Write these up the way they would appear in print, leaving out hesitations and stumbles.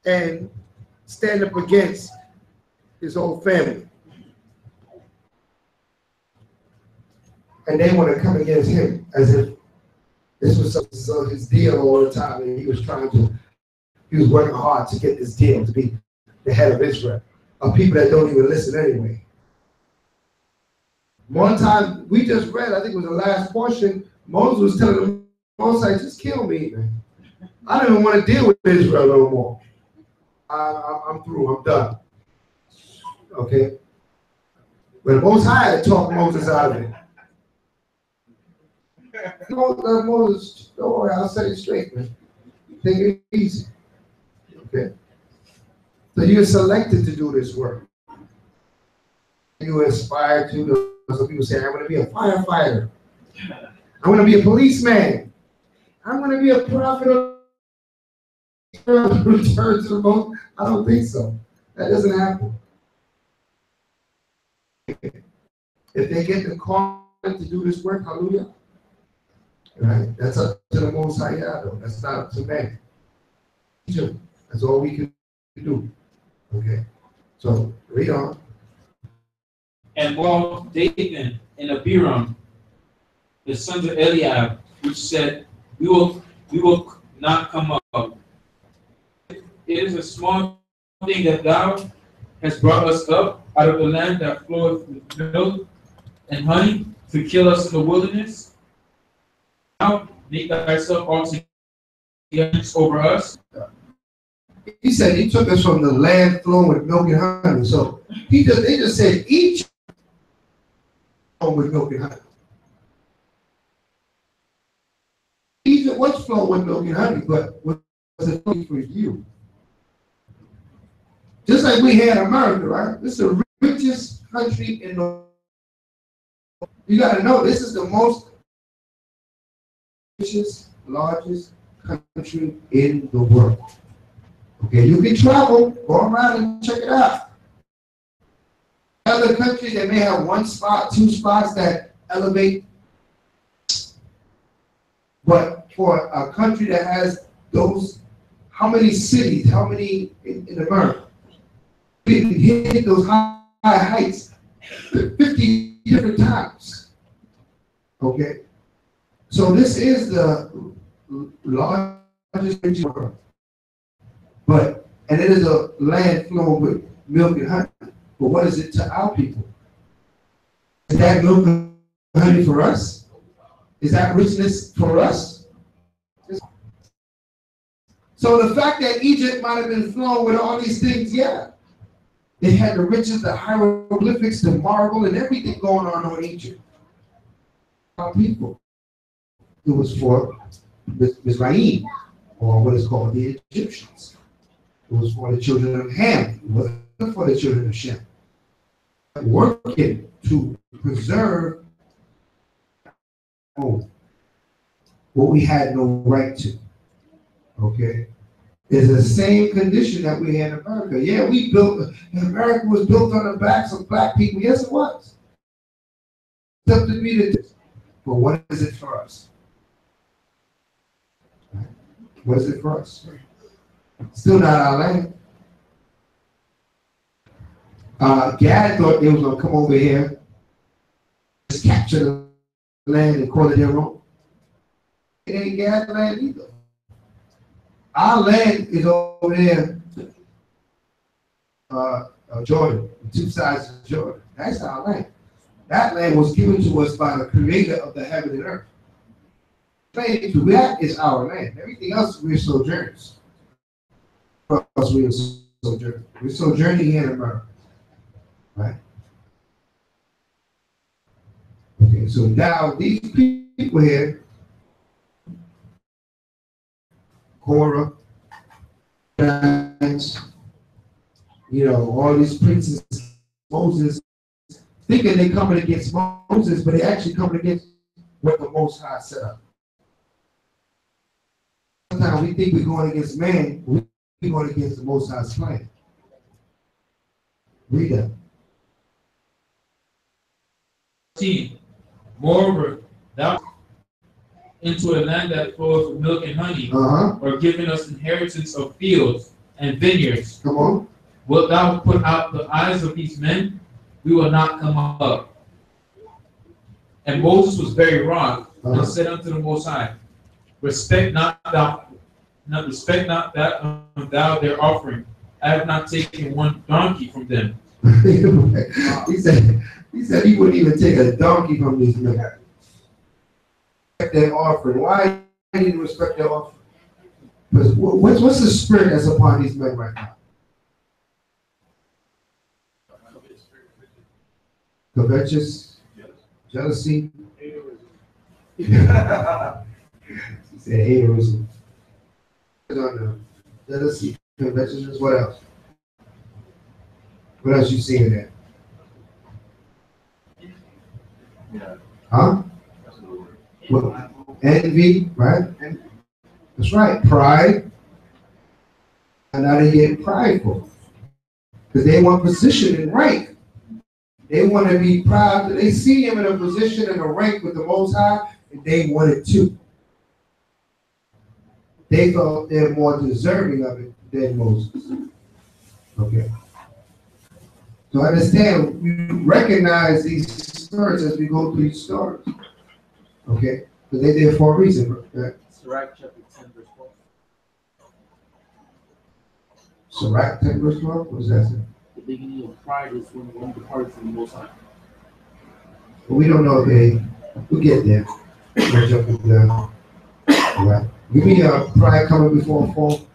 and stand up against his whole family. And they want to come against him as if this was so his deal all the time, and he was working hard to get this deal to be the head of Israel, of people that don't even listen anyway. One time, we just read, I think it was the last portion, Moses was telling them, Moses, just kill me, man. I don't even want to deal with Israel no more. I'm through, I'm done. Okay? But the Most High had to talk Moses out of it. Moses, don't worry, I'll set it straight, man. Take it easy. Okay? So you're selected to do this work. You were inspired to. Some people say, I want to be a firefighter. I want to be a policeman. I'm going to be a prophet of return to the most. I don't think so. That doesn't happen. If they get the call to do this work, hallelujah. Right? That's up to the Most High, though. That's not up to man. That's all we can do. Okay. So read on. And while Dathan and Abiram, the sons of Eliab, which said, we will not come up. It is a small thing that thou hast brought us up out of the land that floweth with milk and honey to kill us in the wilderness. Now make thyself also over us. He said he took us from the land flowing with milk and honey. So they just said each with milk and honey. Egypt was flowing with milk and honey, but was it for you? Just like we had America, right? This is the richest country in the world. You got to know this is the most richest, largest country in the world. Okay, you can travel, go around and check it out. Other countries that may have one spot, two spots that elevate, but for a country that has those, how many cities, how many in America, we can hit those high heights 50 different times. Okay, so this is the largest country in the world, and it is a land flowing with milk and honey. But what is it to our people? Is that milk and honey for us? Is that richness for us? So the fact that Egypt might have been flowing with all these things, yeah. They had the riches, the hieroglyphics, the marble, and everything going on Egypt. Our people. It was for Mizraim, or what is called the Egyptians. It was for the children of Ham. It wasn't for the children of Shem. Working to preserve what we had no right to. Okay? It's the same condition that we had in America. Yeah, America was built on the backs of black people. Yes, it was. It's up to me to do. But what is it for us? What is it for us? Still not our land. Gad thought they was going to come over here, just capture the land and call it their own. It ain't Gad's land either. Our land is over there, Jordan, two sides of Jordan. That's our land. That land was given to us by the creator of the heaven and earth. That is our land. Everything else, we're sojourners. For us, we're sojourners. We're sojourning here in America. Right? Okay, so now these people here, Korah, all these princes, Moses, thinking they coming against Moses, but they actually coming against what the Most High set up. Sometimes we think we're going against man, we're going against the Most High's plan. Read that. Moreover, thou into a land that flows with milk and honey, or giving us inheritance of fields and vineyards. Come on. Wilt thou put out the eyes of these men? We will not come up. And Moses was very wroth, and said unto the Most High, respect not thou their offering. I have not taken one donkey from them. he said he wouldn't even take a donkey from these men. Respect their offering. Why didn't he respect their offering? Because what's the spirit that's upon these men right now? Covetous, jealousy. He said haterism. Jealousy, covetousness. What else? What else you seeing there? Huh? What? Envy, right? That's right. Pride. And now they get prideful because they want position and rank. They want to be proud. They see him in a position and a rank with the Most High, and they want it too. They felt they're more deserving of it than Moses. Okay. So understand, we recognize these stories as we go through these stories. Okay? Because they're there for a reason. Right? Sirach chapter 10, verse 12. Sirach 10, verse 12? What does that say? The beginning of pride is when one departs from the Most High. But we don't know if we'll get there. We'll jump into that. All right. Give me pride coming before a fall.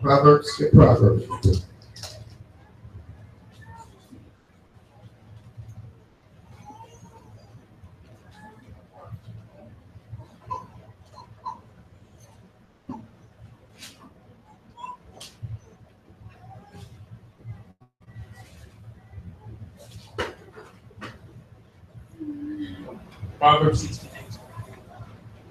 Proverbs. Get Proverbs.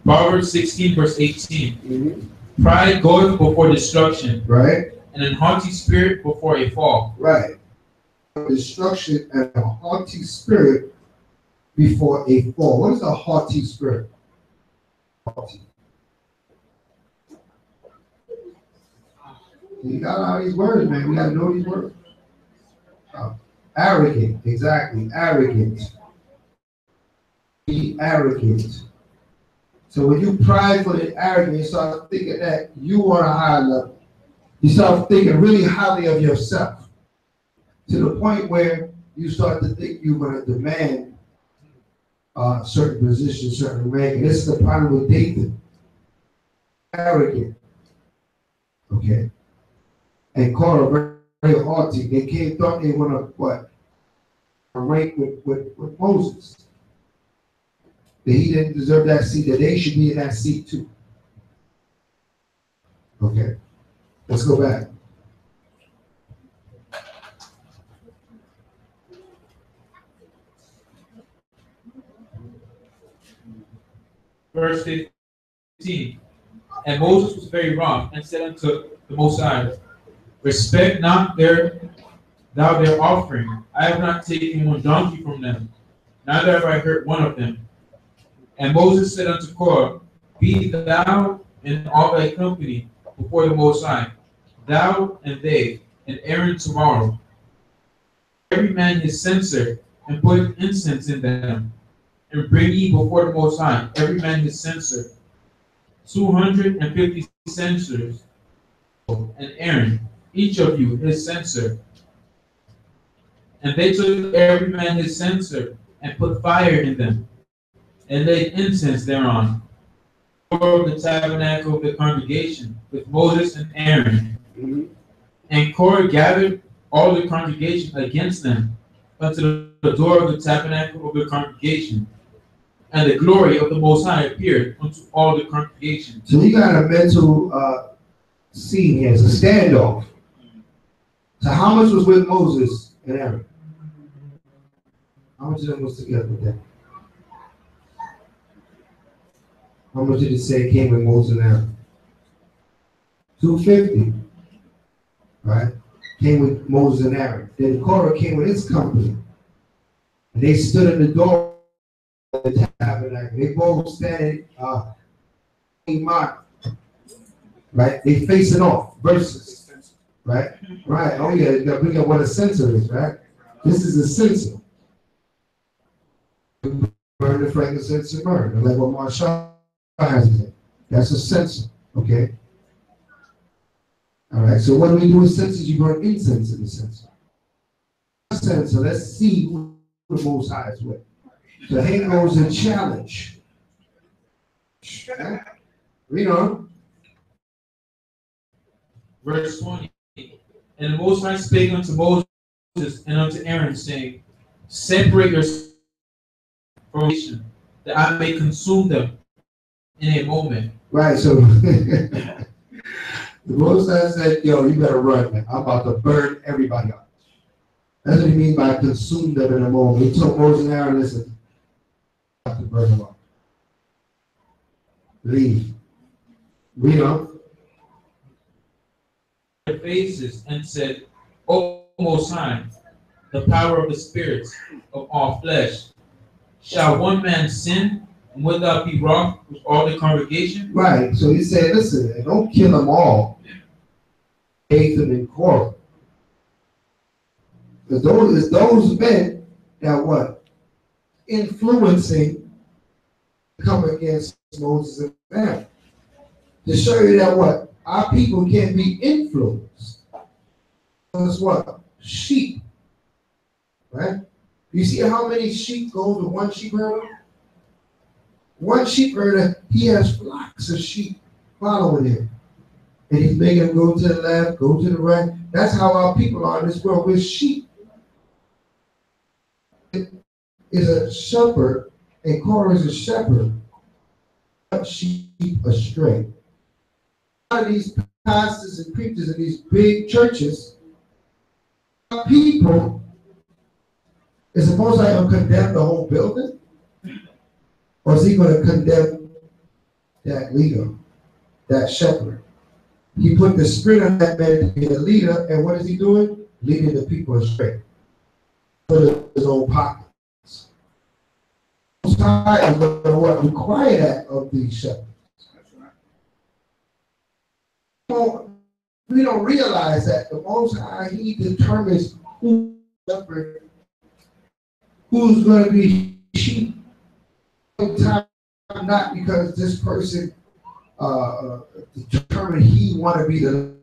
Proverbs 16, verse 18. Mm-hmm. Pride goeth before destruction, right? And an haughty spirit before a fall, right? Destruction and a haughty spirit before a fall. What is a haughty spirit? Haughty. You got all these words, man. We got to know these words. Arrogant, exactly. Arrogant. Be arrogant. So when you prideful and arrogant, you start thinking that you are a high level. You start thinking really highly of yourself to the point where you start to think you're going to demand certain positions, certain rank. And this is the problem with David. Arrogant. Okay. And Korah very, very haughty. They thought they want to what? Rank with Moses. That he didn't deserve that seat, that they should be in that seat too. Okay. Let's go back. Verse 15. And Moses was very wroth, and said unto the Most High, respect not thou their offering. I have not taken one donkey from them, neither have I hurt one of them. And Moses said unto Korah, be thou in all thy company before the Most High, thou and they, and Aaron tomorrow. Every man his censer, and put incense in them, and bring ye before the Most High, every man his censer, 250 censers, and Aaron, each of you his censer. And they took every man his censer, and put fire in them, and laid incense thereon, of the tabernacle of the congregation, with Moses and Aaron. Mm-hmm. And Korah gathered all the congregation against them unto the door of the tabernacle of the congregation. And the glory of the Most High appeared unto all the congregation. So you got a mental scene here. It's a standoff. So how much was with Moses and Aaron? How much of them was together with them? How much did it say came with Moses and Aaron? 250. Right? Came with Moses and Aaron. Then Korah came with his company. And they stood in the door of the tabernacle. They both standing in right? They facing off versus, right? Right. Oh yeah, you gotta bring up what a censer is, right? This is a censer. Burn the frankincense and myrrh, like what Marshall has said. That's a censer, okay? All right. So what do we do with censers? You burn incense in the censer. So let's see who the Most High is with. So here goes a challenge. Okay? Read on. Verse 20. And the Most High spake unto Moses and unto Aaron, saying, separate yourselves from the nation, that I may consume them in a moment. Right, so the Most High said, yo, you better run, man. I'm about to burn everybody up. That's what he means by consume them in a moment. He told Moses and Aaron, listen, I have to burn them up. Leave. Read on. Their faces and said, O Most High, the power of the spirits of all flesh, shall one man sin, and wilt thou be wroth with all the congregation? Right, so he said, listen, don't kill them all. Hate them in quarrel. Because those men that what? Influencing come against Moses and Aaron. To show you that what? Our people can be influenced. That's what? Sheep. Right? You see how many sheep go to one sheep herder? One sheep herder, he has flocks of sheep following him. And he's making them go to the left, go to the right. That's how our people are in this world. We're sheep. Is a shepherd, and Korah is a shepherd, but sheep astray. A lot of these pastors and preachers in these big churches, people is supposed to condemn the whole building, or is he going to condemn that leader, that shepherd? He put the spirit of that man to be a leader, and what is he doing? Leading the people astray for his own pockets. Most High is going to require that of these shepherds. Well, we don't realize that the Most High, he determines who's shepherd, who's going to be sheep. Not because this person determined he want to be the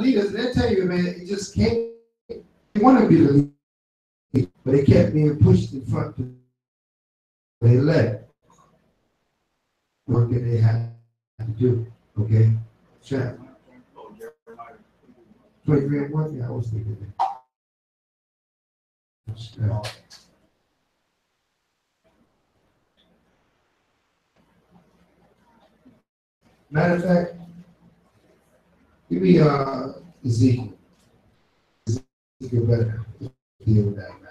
leaders. They tell you, man, it just can't. They want to be the leader. But they kept being pushed in front. They led. Work that they had to do. Okay? Check. 23 and 1? Yeah, I was thinking that. Matter of fact, give me Ezekiel. Ezekiel better deal with that matter.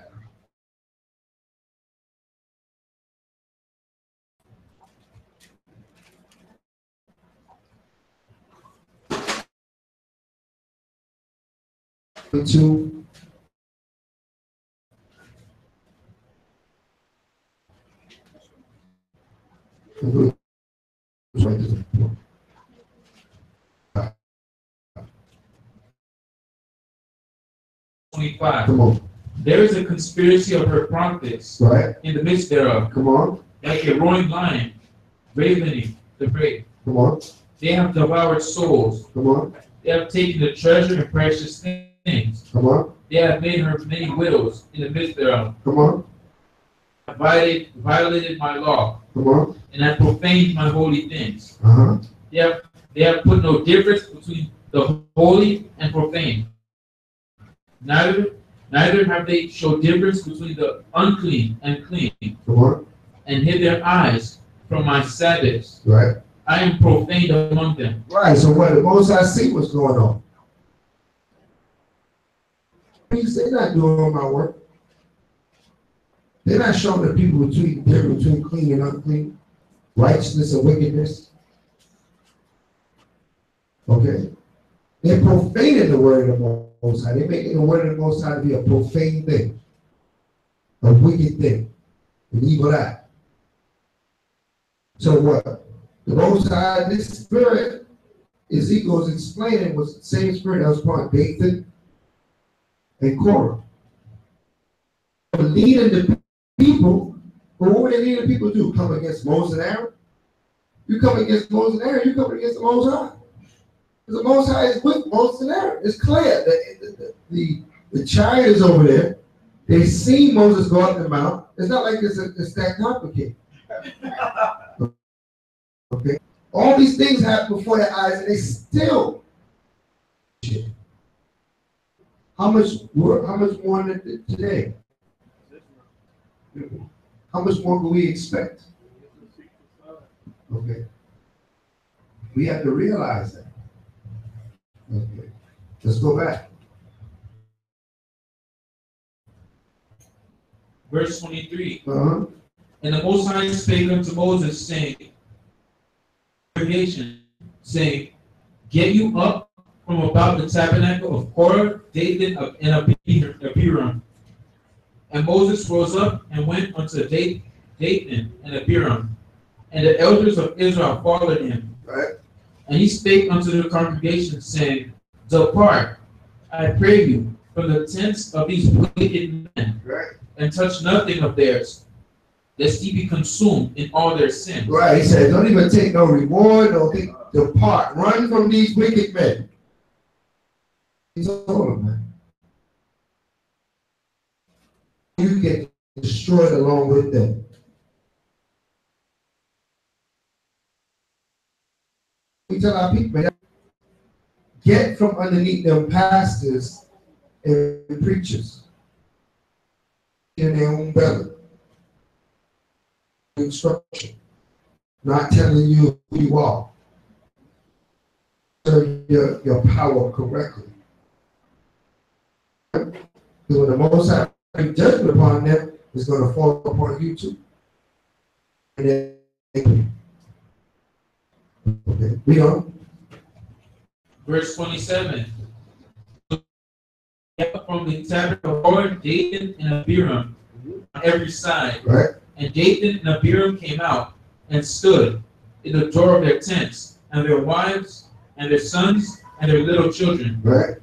Two. Come on. There is a conspiracy of her prophets Right. in the midst thereof. Come on. Like a roaring lion, ravening the prey. Come on. They have devoured souls. Come on. They have taken the treasure and precious things. Come on. They have made her many widows in the midst thereof. Come on. Violated my law. Come on. And have profaned my holy things. Uh-huh. They have put no difference between the holy and profane. Neither have they showed difference between the unclean and clean. Come on. And hid their eyes from my Sabbaths. Right. I am profaned among them. Right. So what the Most I see what's going on. They're not doing my work. They're not showing the people the difference between clean and unclean, righteousness and wickedness. Okay? They're profaning the word of the Most High. They're making the word of the Most High to be a profane thing, a wicked thing, an evil act. So what? The Most High, this spirit, Ezekiel's explaining, was the same spirit that was upon Dathan and Korah. Leading the people, but what were they leading the people to do? Come against Moses and Aaron? You come against Moses and Aaron, you come against the Most High. Because the Most High is with Moses and Aaron. It's clear that the chariot is over there. They see Moses go up the mount. It's not like it's that complicated. Okay? All these things happen before their eyes, and they still. How much more today? How much more can we expect? Okay. We have to realize that. Okay. Let's go back. Verse 23. Uh-huh. And the Most High spake unto Moses, saying, saying, get you up from about the tabernacle of Korah, Dathan, and Abiram. And Moses rose up and went unto Dathan and Abiram, and the elders of Israel followed him. Right. And he spake unto the congregation, saying, depart, I pray you, from the tents of these wicked men, right, and touch nothing of theirs, lest ye be consumed in all their sins. Right. He said, don't even take no reward, depart, run from these wicked men. He's all of them, man. You get destroyed along with them. We tell our people, get from underneath them pastors and preachers in their own belly. Instruction, not telling you who you are. Serve your power correctly. Because when the Most High judgment upon them, is going to fall upon you too. And then, okay, we on. Verse 27. From the tabernacle of Korah, Dathan, and Abiram on every side. Right. And Dathan and Abiram came out and stood in the door of their tents, and their wives, and their sons, and their little children. Right.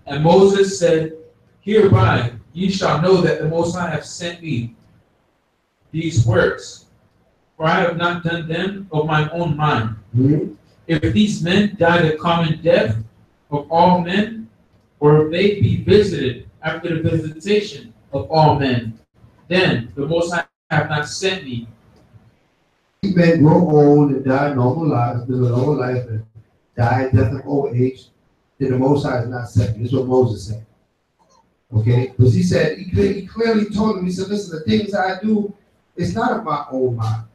And Moses said, hereby ye shall know that the Most High hath sent me these works, for I have not done them of my own mind. Mm-hmm. If these men die the common death of all men, or if they be visited after the visitation of all men, then the Most High hath not sent me. These men grow old and die normal lives, live a normal life, and die at death of old age, then the Most High is not sent me. This is what Moses said. Okay? Because he said, he clearly told him, he said, listen, the things I do, it's not of my own mind.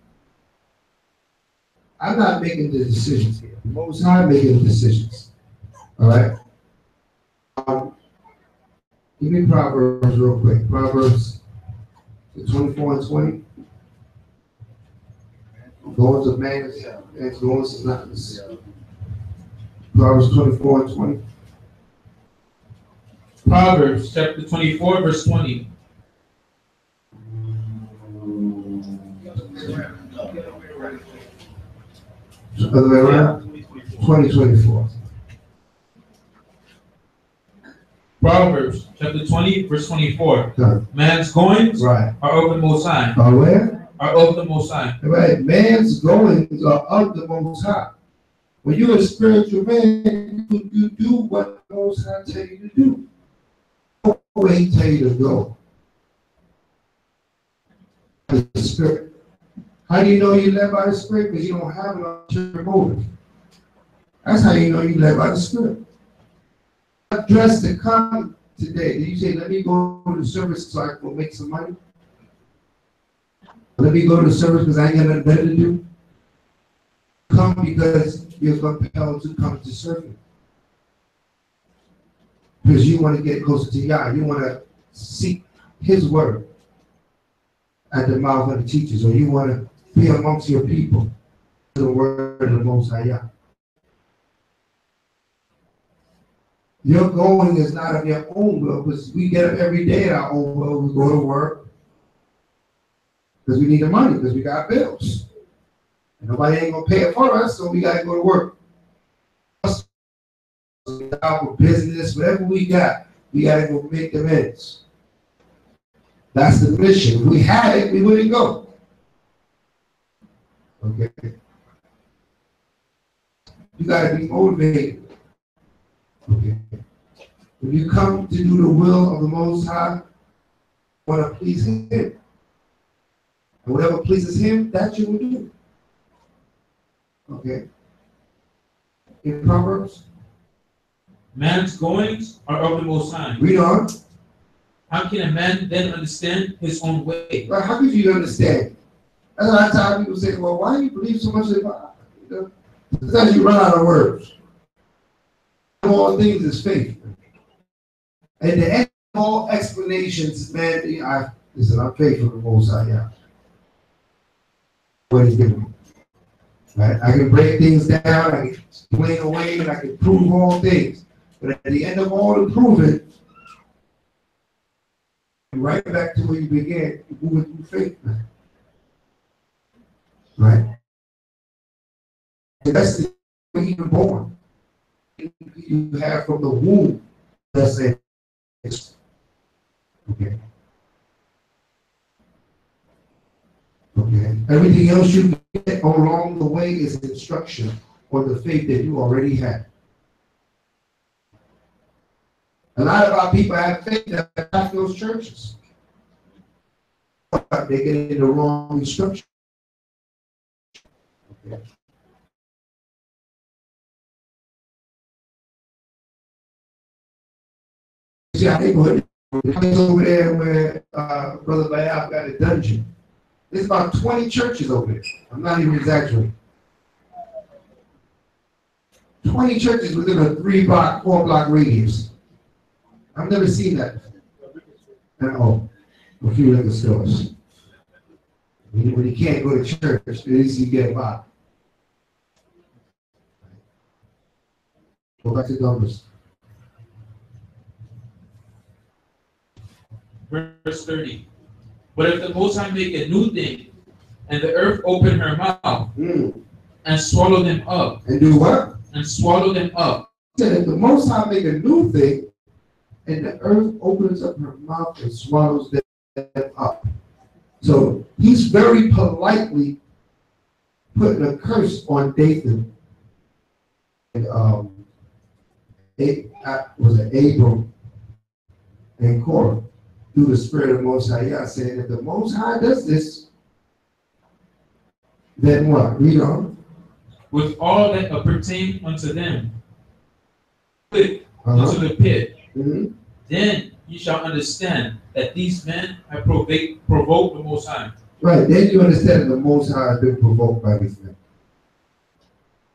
I'm not making the decisions here. The Most High making the decisions. All right? Give me Proverbs real quick. Proverbs 24 and 20. Goings of man and goings of not. Proverbs 24 and 20. Proverbs chapter 24, verse 20. Other way around? 2024. Proverbs chapter 20, verse 24. Right. Man's goings Right. are of the Most High. Are where? Are of the Most High. Right. Man's goings are of the Most High. When you're a spiritual man, you do what the Most High tell you to do. No way he tell you to go. The Spirit. How do you know you're led by the Spirit? Because you don't have an ulterior motive. That's how you know you're led by the Spirit. Dressed to come today. Did you say, let me go to the service so I can make some money? Let me go to the service because I ain't got nothing better to do? Come because you're compelled to come to service. Because you want to get closer to Yah. You want to seek His word at the mouth of the teachers, or you want to be amongst your people, the word of the Most High Yah. Your going is not of your own will, because we get up every day at our own will. We go to work because we need the money, because we got bills. And nobody ain't gonna pay it for us, so we gotta go to work. Our business, whatever we gotta go make the ends. That's the mission. If we had it, we wouldn't go. Okay. You gotta be motivated. Okay. When you come to do the will of the Most High, you want to please Him. And whatever pleases Him, that you will do. Okay. In Proverbs, man's goings are of the Most High. read on. How can a man then understand his own way? Well, how could you understand? That's a lot of times people say, well, why do you believe so much in the Bible? You know, sometimes you run out of words. All things is faith. And the end of all explanations, man, I'm faithful to the Most High. Yeah. What He's given me. Right? I can break things down, I can explain away, and I can prove all things. But at the end of all the proving, right back to where you began, you move through faith, man. Right? And that's the way you're born. You have from the womb, that's it. Okay. Okay. Everything else you get along the way is instruction on the faith that you already have. A lot of our people have faith that have those churches. But they get in the wrong instruction. Okay. See our neighborhood over there where Brother Bayab got a dungeon. There's about 20 churches over there. I'm not even exaggerating. 20 churches within a 3-block, 4-block radius. I've never seen that. And a few liquor stores. When you can't go to church, at least you get by. Go back to Numbers. Verse 30. But if the Most High make a new thing, and the earth open her mouth, and swallow them up. And do what? And swallow them up. Said if the Most High make a new thing, and the earth opens up her mouth and swallows them up. So he's very politely putting a curse on Dathan. And was it Abram and Korah through the Spirit of the Most High, saying if the Most High does this, then what? Read on. With all that appertain unto them, quick into the pit. Then you shall understand that these men have provoked the Most High. Right, then you understand that the Most High has been provoked by these men.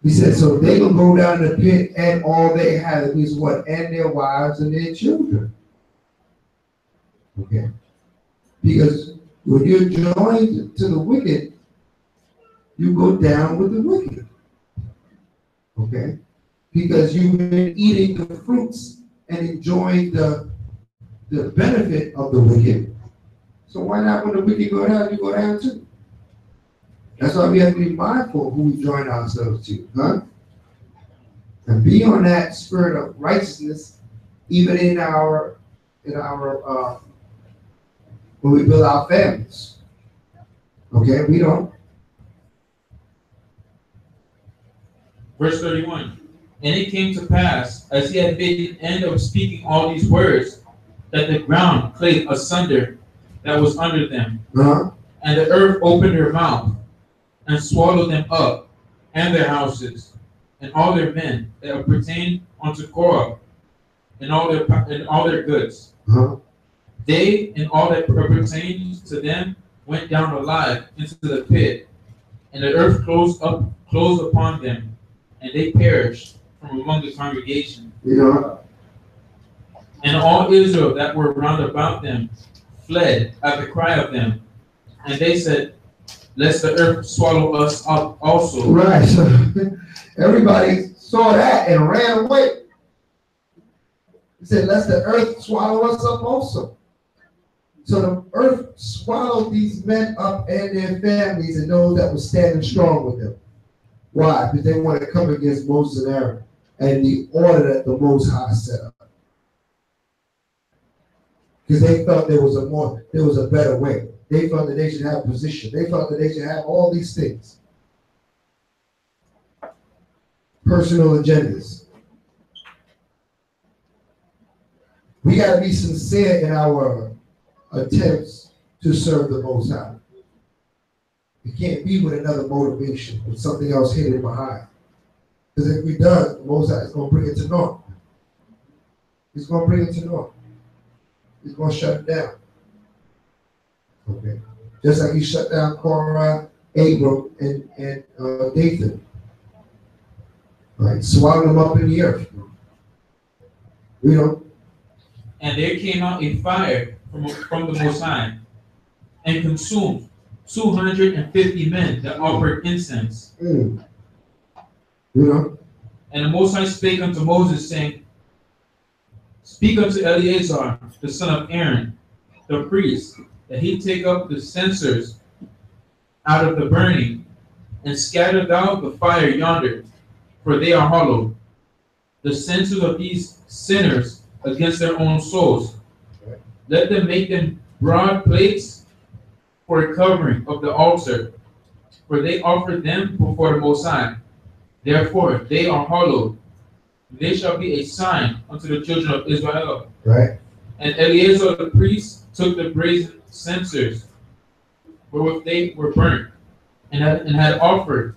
He said, so they will go down the pit and all they have, it means what? And their wives and their children. Okay. Because when you're joined to the wicked, you go down with the wicked. Okay. Because you've been eating the fruits and enjoying the benefit of the wicked. So why not when the wicked go down, you go down too? That's why we have to be mindful of who we join ourselves to, huh? And be on that spirit of righteousness, even in our when we build our families. Okay, we don't. Verse 31. And it came to pass, as he had made an end of speaking all these words, that the ground clave asunder that was under them, and the earth opened her mouth, and swallowed them up, and their houses, and all their men that appertained unto Korah, and all their goods. They and all that appertained to them went down alive into the pit, and the earth closed upon them, and they perished from among the congregation. And all Israel that were round about them fled at the cry of them, and they said, lest the earth swallow us up also. Right. So everybody saw that and ran away. He said, lest the earth swallow us up also. So the earth swallowed these men up and their families and those that were standing strong with them. Why? Because they want to come against Moses and Aaron and the order that the Most High set up. Because they felt there was a better way. They felt that they should have position. They felt that they should have all these things. Personal agendas. We got to be sincere in our attempts to serve the Most High. It can't be with another motivation, with something else hidden behind. Because if we do, the Most High is going to bring it to naught. He's going to bring it to naught. He's going to shut it down. Okay. Just like he shut down Korah, Abram, and Dathan. Right. Swallowed them up in the earth. You know. And there came out a fire from the Most High and consumed 250 men that offered incense. You know. And the Most High spake unto Moses, saying, Speak unto Eleazar, the son of Aaron, the priest, that he take up the censers out of the burning, and scatter thou the fire yonder, for they are hollow. The censers of these sinners against their own souls. Let them make them broad plates for a covering of the altar, for they offered them before the Most High. Therefore they are hollowed. They shall be a sign unto the children of Israel. Right. And Eleazar the priest took the brazen censers wherewith they were burnt, and had offered,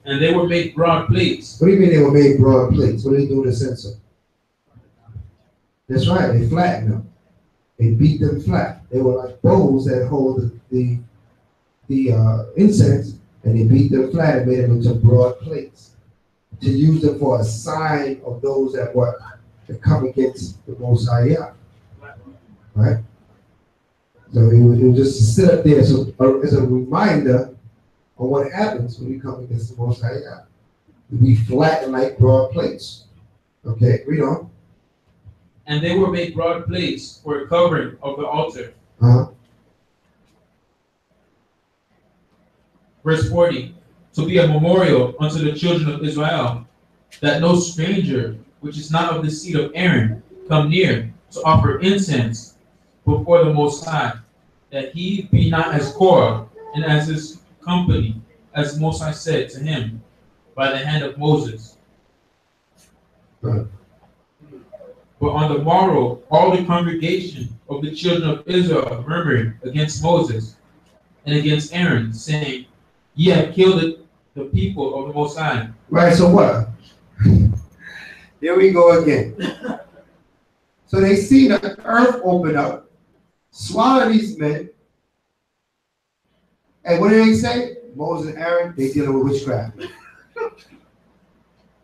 and they were made broad plates. What do you mean they were made broad plates? What do they do with the censer? That's right, they flattened them. They beat them flat. They were like bowls that hold the incense, and they beat them flat and made them into broad plates to use them for a sign of those that were to come against the Most High. Right? So it was just to sit up there. So as a reminder of what happens when you come against the Most High. You be flattened like broad plates. Okay, read on. And they were made broad plates for a covering of the altar. Verse 40, to be a memorial unto the children of Israel, that no stranger, which is not of the seed of Aaron, come near to offer incense before the Most High, that he be not as Korah and as his company, as Most High said to him by the hand of Moses. Right. But on the morrow, all the congregation of the children of Israel murmured against Moses and against Aaron, saying, Ye have killed the people of the Most High. Right, so what? Here we go again. So they see the earth open up, swallow these men, and what do they say? Moses and Aaron, they dealing with witchcraft.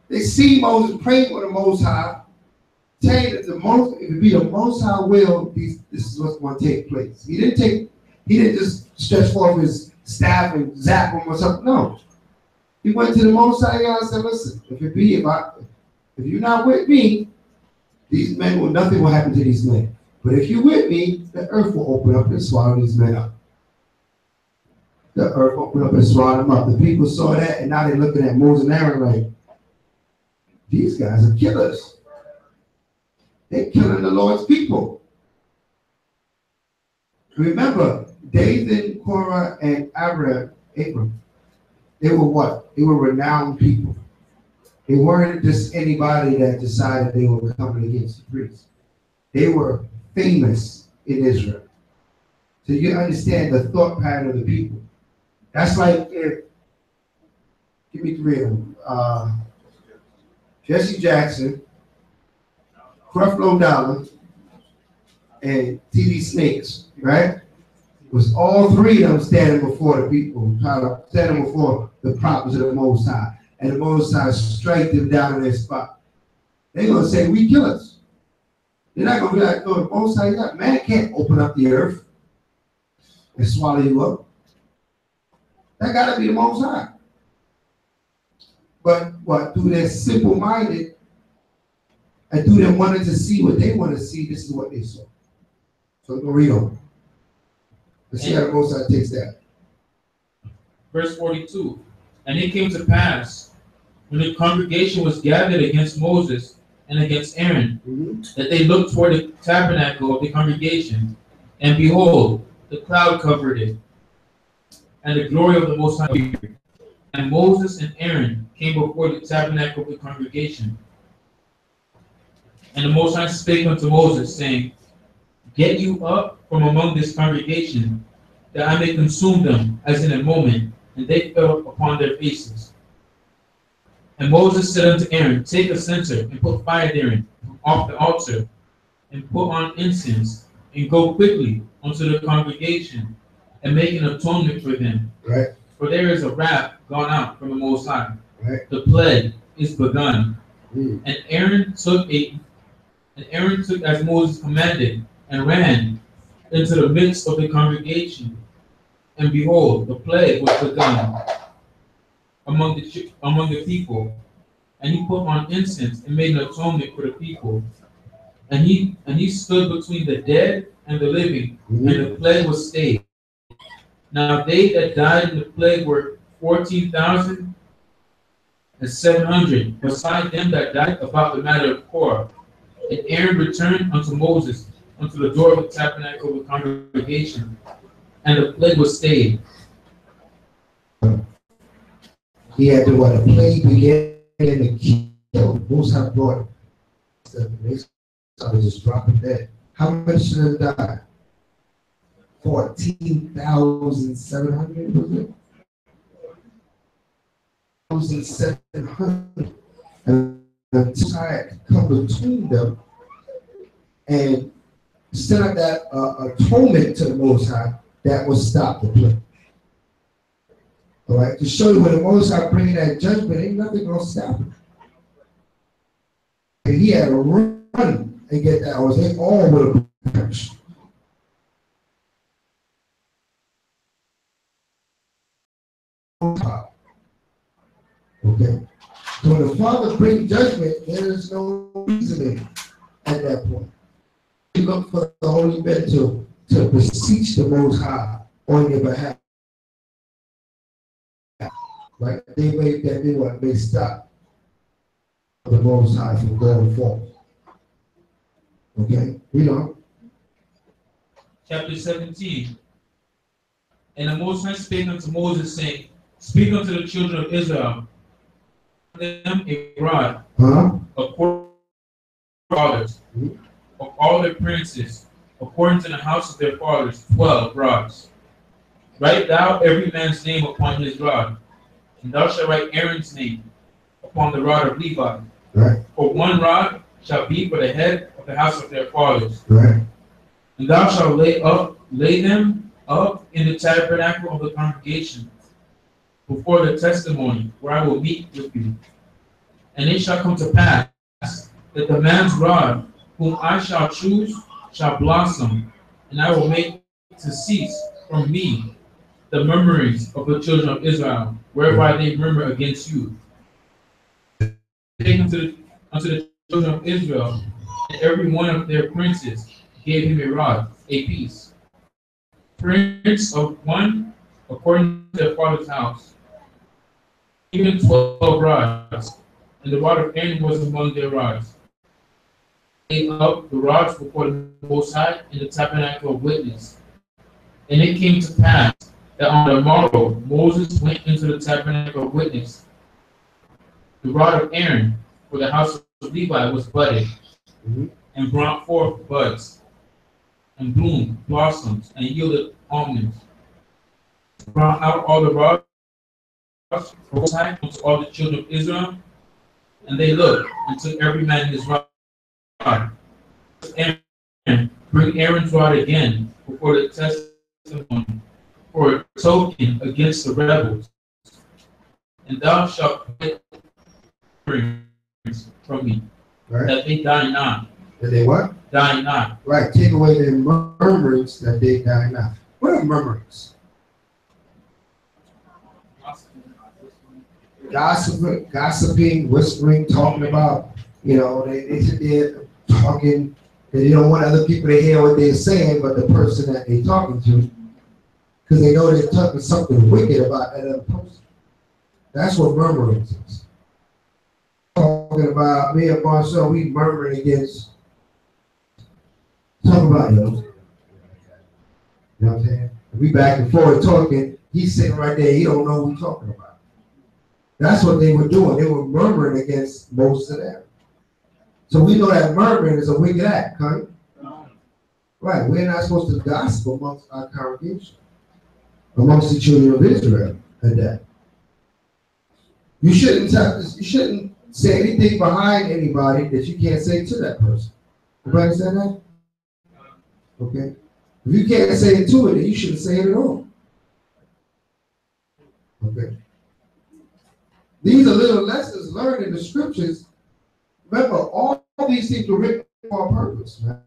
They see Moses praying for the Most High, saying that if it be the Most High will, this is what's going to take place. He didn't just stretch forth his staff and zap him or something. No. He went to the Most High God and said, listen, if you're not with me, nothing will happen to these men. But if you're with me, the earth will open up and swallow these men up. The earth opened up and swallowed them up. The people saw that, and now they're looking at Moses and Aaron like, these guys are killers. They're killing the Lord's people. Remember, Dathan, Korah, and Abram, they were what? They were renowned people. They weren't just anybody that decided they were coming against the priests. They were famous in Israel. So you understand the thought pattern of the people. That's like if, give me three of them. Jesse Jackson, Creflo Dollar, and TV Snakes, right? It was all three of them standing before the people, standing before the prophets of the Most High. And the Most High strike them down in their spot. They're going to say, we killers. They're not going to be like, no, the Most High, man can't open up the earth and swallow you up. That got to be the Most High. But what? Through their simple-minded and through them wanting to see what they want to see, this is what they saw. So we'll read on. Let's see how the Most High takes that. Verse 42. And it came to pass, when the congregation was gathered against Moses and against Aaron, that they looked toward the tabernacle of the congregation, and behold, the cloud covered it, and the glory of the Most High appeared. And Moses and Aaron came before the tabernacle of the congregation. And the Most High spake unto Moses, saying, Get you up from among this congregation, that I may consume them as in a moment. And they fell upon their faces. And Moses said unto Aaron, Take a censer, and put fire therein off the altar, and put on incense, and go quickly unto the congregation, and make an atonement for them. Right. For there is a wrath gone out from the Most High. Right. The plague is begun. And Aaron took as Moses commanded, and ran into the midst of the congregation. And behold, the plague was begun among the people. And he put on incense and made an atonement for the people. And he stood between the dead and the living, and the plague was stayed. Now they that died in the plague were 14,700, beside them that died about the matter of Korah. And Aaron returned unto Moses unto the door of the tabernacle of the congregation, and the plague was stayed. He had to what? A plague began to kill. Most High brought it. I was just dropping dead. How many should have died? 14,700 was it? 1,700. And Most High had come between them and set up that atonement to the Most High that would stop the plague. All right, to show you when the Most High bringing that judgment, ain't nothing gonna stop it. And he had to run and get that, or they all would have perished. Okay. So when the Father brings judgment, there is no reasoning at that point. You look for the Holy Men to beseech the Most High on your behalf. Like they may stop the Most High from going forward. Okay, read on. Chapter 17. And the Most High spake unto Moses, saying, Speak unto the children of Israel, them a rod according to their fathers, of all their princes, according to the house of their fathers, 12 rods. Write thou every man's name upon his rod, and thou shalt write Aaron's name upon the rod of Levi. Right. For one rod shall be for the head of the house of their fathers. Right. And thou shalt lay them up in the tabernacle of the congregation, before the testimony, where I will meet with you. And it shall come to pass that the man's rod, whom I shall choose, shall blossom, and I will make to cease from me the murmurings of the children of Israel, whereby they murmur against you. Take unto the children of Israel, and every one of their princes gave him a rod, a piece. Prince of one, according to their father's house, even 12 rods, and the rod of Aaron was among their rods. They laid up the rods before the Most High in the tabernacle of witness. And it came to pass that on the morrow Moses went into the tabernacle of witness. The rod of Aaron for the house of Levi was budded, and brought forth buds, and bloomed, blossoms, and yielded almonds. Brought out all the rods unto all the children of Israel, and they looked and took every man his rod. Aaron, bring Aaron's rod again before the testimony, for a token against the rebels. And thou shalt get from me, that they die not. That they what? Die not. Right, take away their murmurings that they die not. What are murmurings? Gossiping, whispering, talking about, they sit there talking They don't want other people to hear what they're saying, but the person that they're talking to, because they know they're talking something wicked about that other person. That's what murmuring is. Talking about me and Marcel, we murmuring against. Talk about those. You know what I'm saying? We back and forth talking. He's sitting right there. He don't know what we're talking about. That's what they were doing. They were murmuring against most of them. So we know that murmuring is a wicked act, right? Right. We're not supposed to gossip amongst our congregation, amongst the children of Israel, and that. You shouldn't say anything behind anybody that you can't say to that person. Everybody understand that? Okay. If you can't say it to it, then you shouldn't say it at all. Okay. These are little lessons learned in the scriptures. Remember, all these things were written for a purpose, man.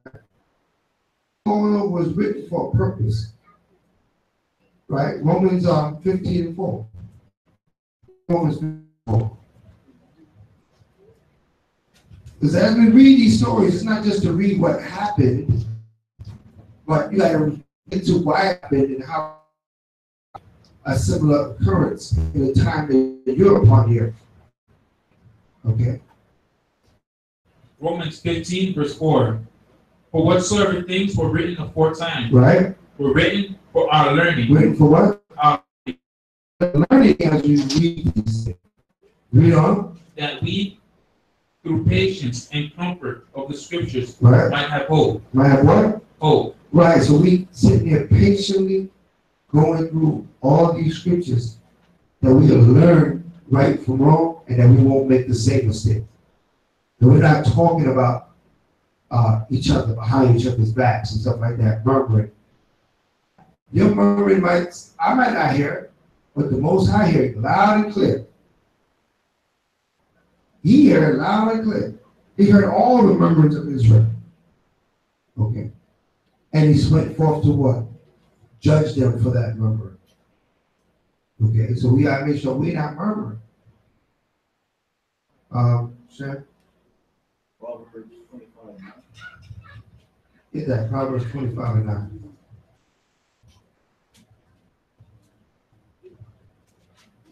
All was written for a purpose. Right? Romans 15 and 4. Romans 15 and 4. Because as we read these stories, it's not just to read what happened, but you got to read into why it happened and how a similar occurrence in the time that you're upon here. Okay? Romans 15, verse 4. For whatsoever things were written aforetime, right, were written for our learning. Written for what? Our learning as you read these things. Read on. That we, through patience and comfort of the scriptures, right, might have hope. Might have what? Hope. Right, so we sit here patiently going through all these scriptures that we will learn right from wrong and that we won't make the same mistake. And we're not talking about each other behind each other's backs and stuff like that, murmuring. Your murmuring I might not hear it, but the Most High hear it loud and clear. He heard it loud and clear. He heard all the murmurings of Israel. Okay. And he went forth to what? Judge them for that murmuring. Okay, so we gotta make sure we're not murmuring. Sam? Proverbs 25. Get that, Proverbs 25 and 9.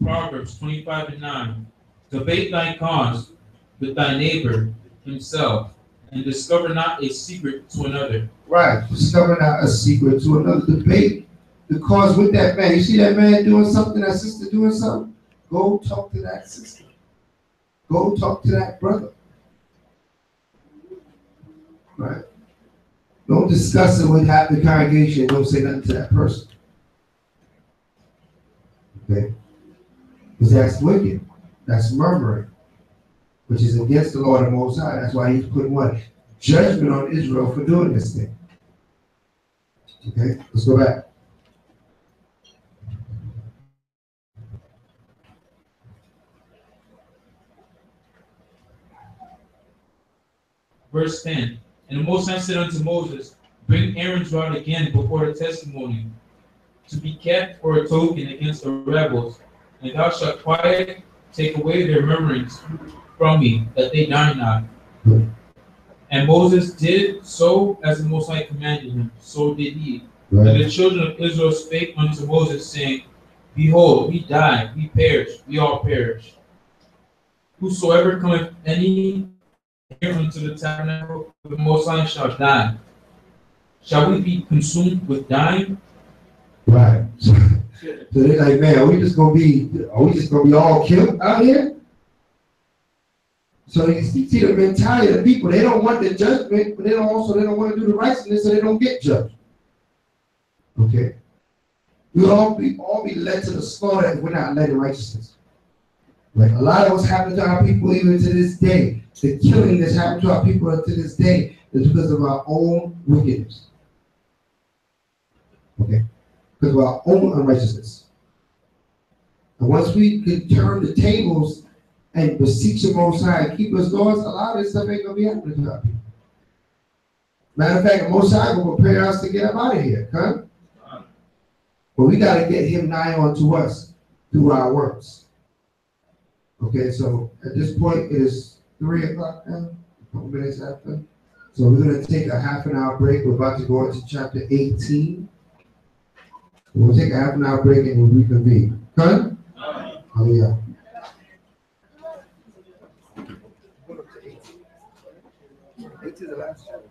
Proverbs 25 and 9. Debate thy cause with thy neighbor himself, and discover not a secret to another. Right, discover not a secret to another. Debate the cause with that man. You see that man doing something, that sister doing something? Go talk to that sister. Go talk to that brother. Right? Don't discuss it with half the congregation. Don't say nothing to that person. Okay? Because that's wicked. That's murmuring, which is against the Lord and Most High. That's why he's putting what? Judgment on Israel for doing this thing. Okay? Let's go back. Verse 10. And the Most High said unto Moses, bring Aaron's rod again before the testimony, to be kept for a token against the rebels, and thou shalt quiet, take away their murmurings from me, that they die not. And Moses did so as the Most High commanded him, so did he. Right. And the children of Israel spake unto Moses, saying, behold, we die, we perish, we all perish. Whosoever cometh any here unto the tabernacle of the Most High shall die. Shall we be consumed with dying? Right. So they're like, man, are we just gonna be all killed out here? So you see the mentality of people. They don't want the judgment, but they don't want to do the righteousness, so they don't get judged. Okay. We'll all be led to the slaughter if we're not led in righteousness. Like a lot of what's happening to our people even to this day, the killing that's happened to our people to this day is because of our own wickedness. Okay? Because of our own unrighteousness. And once we can turn the tables and beseech the Most High and keep us laws, a lot of this stuff ain't going to be happening to our people. Matter of fact, the Most High will prepare us to get him out of here. Huh? But we got to get him nigh unto us through our works. Okay, so at this point, it is 3 o'clock now, a couple minutes after. So we're going to take a half an hour break. We're about to go into chapter 18. We'll take a half an hour break and we'll reconvene. Good? Hallelujah. It's the last chapter.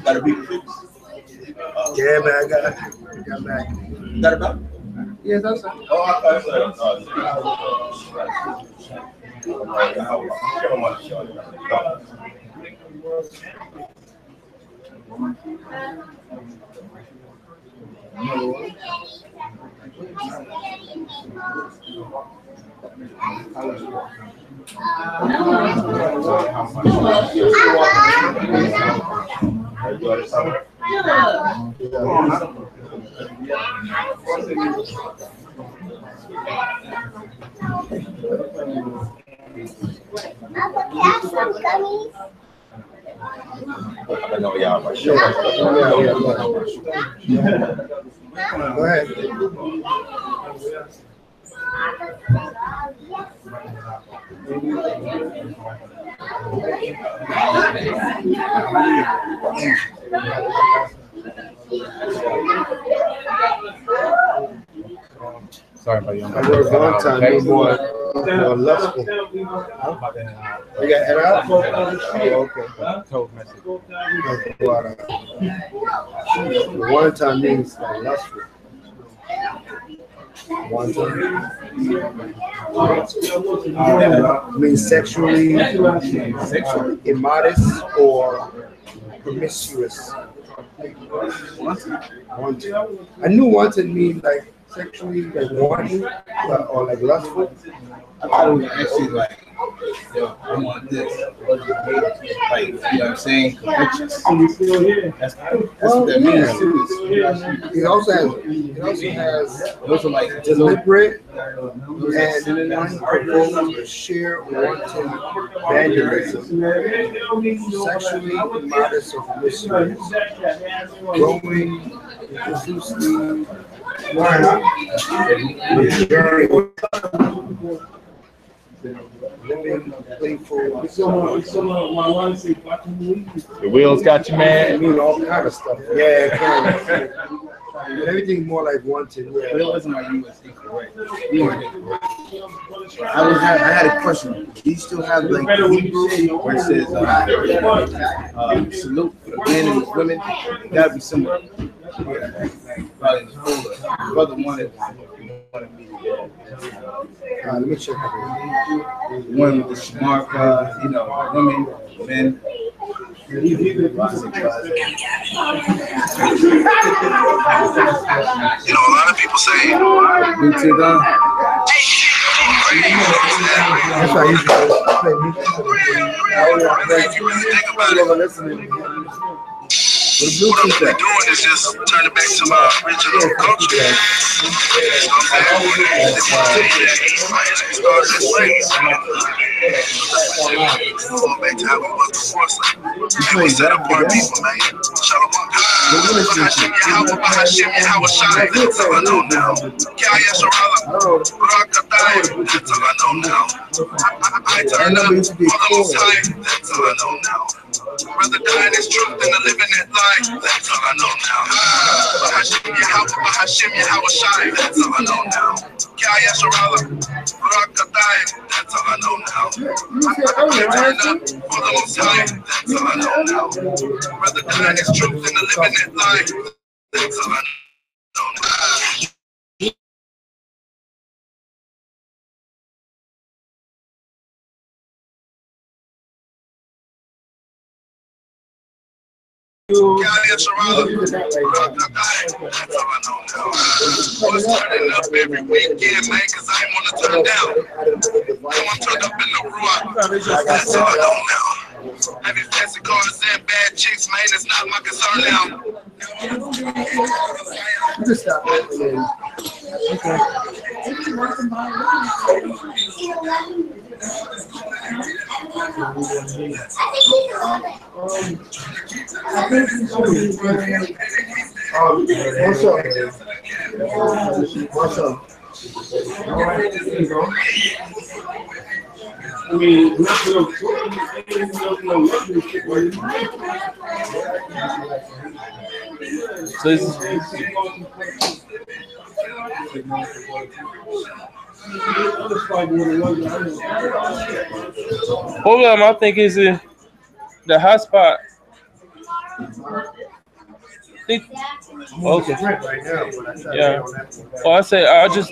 Gotta be. Yeah, man, I got back. Got it back? Yes, that's it. Oh, I thought I know y'all my show. Go ahead. Sorry about you. I work a long time, no more lustful. You got head out? Oh, okay. One time means like lustful. One time means sexually immodest or promiscuous. Wanton. I knew wanton mean like sexually like wanting or like lustful. I thought it was actually like, yo, I want this. Like, you know what I'm saying? Covetous. That's what that means too. It also has Those are like deliberate and unprovoked sheer wanton vandalism, sexually immodest or promiscuous, growing profusely, living playful. The wheels got you I mad. mean all kind of stuff. Yeah, kind of. Everything more like wanton. But Yeah. it wasn't like USD correct. You weren't it correct. I had a question. Do you still have like the Hebrew where it says salute for the men and the women? That'd be similar. Probably the brother wanted me. Let me check. One with the shamarka, you know, women, men. You know, a lot of people say, That's why I usually play music. if you really think about it, what I'm really doing is just turn it back to my original culture. It started as slaves. Going back to how we was before slavery. And we set apart people, man. Shalom. Bahashim Yahweh, Bahashim Yahweh Shai. That's all I know now. Kaya Sharala. Rakadai. That's all I know now. I turned up for the Most High. That's all I know now. Rather dying is truth than to living that lie. That's all I know now. Bahashim Yahweh, Bahashim Yahweh Shai. That's all I know now. Kaya Sharala. Rakadai. That's all I know now. I turned up for the Most High. That's all I know now. Rather dying is truth than to living that lie. That's all I know now. What's turning up every weekend, man, because I ain't want to turn down. I want to turn up in the ruach. That's all I know now. Heavy fancy cars and bad chicks, man, it's not my concern now. Just stop it. What's up? All right, there you go. I mean, So this is, problem I think is the hotspot. Okay. Yeah. Well, I say I just